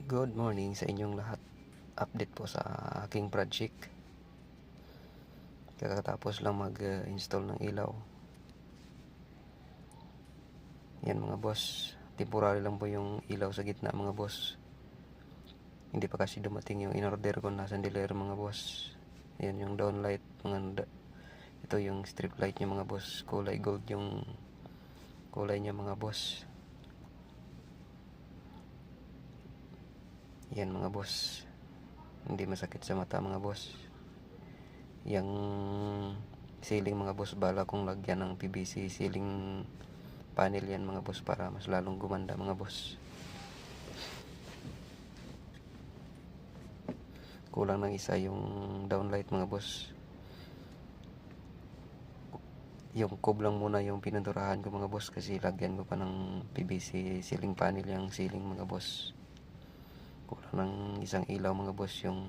Good morning sa inyong lahat. Update po sa aking project. Kakatapos lang mag-install ng ilaw. Yan mga boss. Temporary lang po yung ilaw sa gitna mga boss. Hindi pa kasi dumating yung in-order ko na chandelier mga boss. Yan yung downlight. Ito yung strip light niya mga boss. Kulay gold yung kulay niya mga boss. Yan mga boss. Hindi masakit sa mata mga boss. Yang ceiling mga boss, bala kong lagyan ng PVC ceiling panel yan mga boss para mas lalong gumanda mga boss. Kulang ng isa yung downlight mga boss. Yung cob lang muna yung pininturahan ko mga boss kasi lagyan ko pa ng PVC ceiling panel yung ceiling mga boss. Kulang ng isang ilaw mga boss yung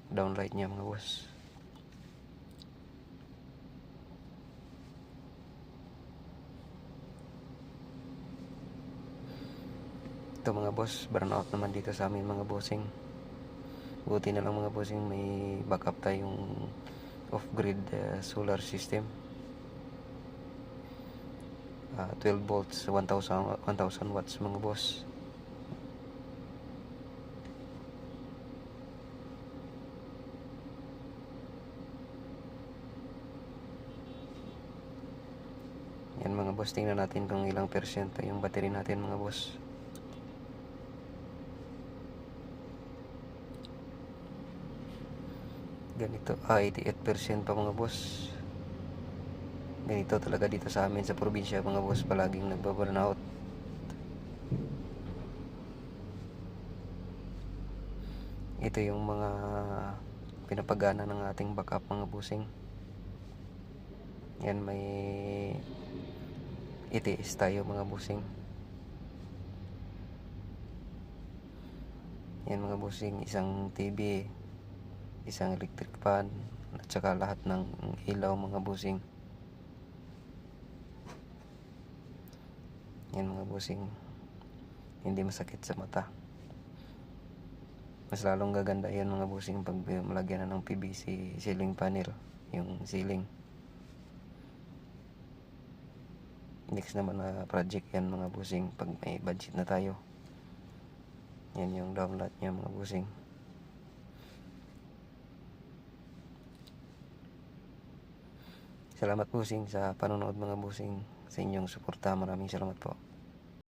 downlight niya mga boss. Ito mga boss, burnout naman dito sa amin mga bossing. Buti na lang mga bossing may backup tayong off-grid solar system. 12 volts, 1000 watts mga boss. Yan mga boss, tingnan natin kung ilang persyento yung battery natin mga boss. Ganito, 88% pa mga boss. Ganito talaga dito sa amin sa probinsya mga boss, palaging nagbaburnout. Ito yung mga pinapagana ng ating backup mga bossing. Yan, may itiis tayo mga bossing. Yan mga bossing, isang TV, isang electric fan, at saka lahat ng ilaw mga bossing. Yan mga bossing, hindi masakit sa mata. Mas lalong gaganda yan mga bossing pag malagyan na ng PVC ceiling panel yung ceiling. Next naman na project yan mga bossing pag may budget na tayo. Yan yung downlight niya mga bossing. Salamat bossing sa panonood mga bossing, sa inyong suporta. Maraming salamat po.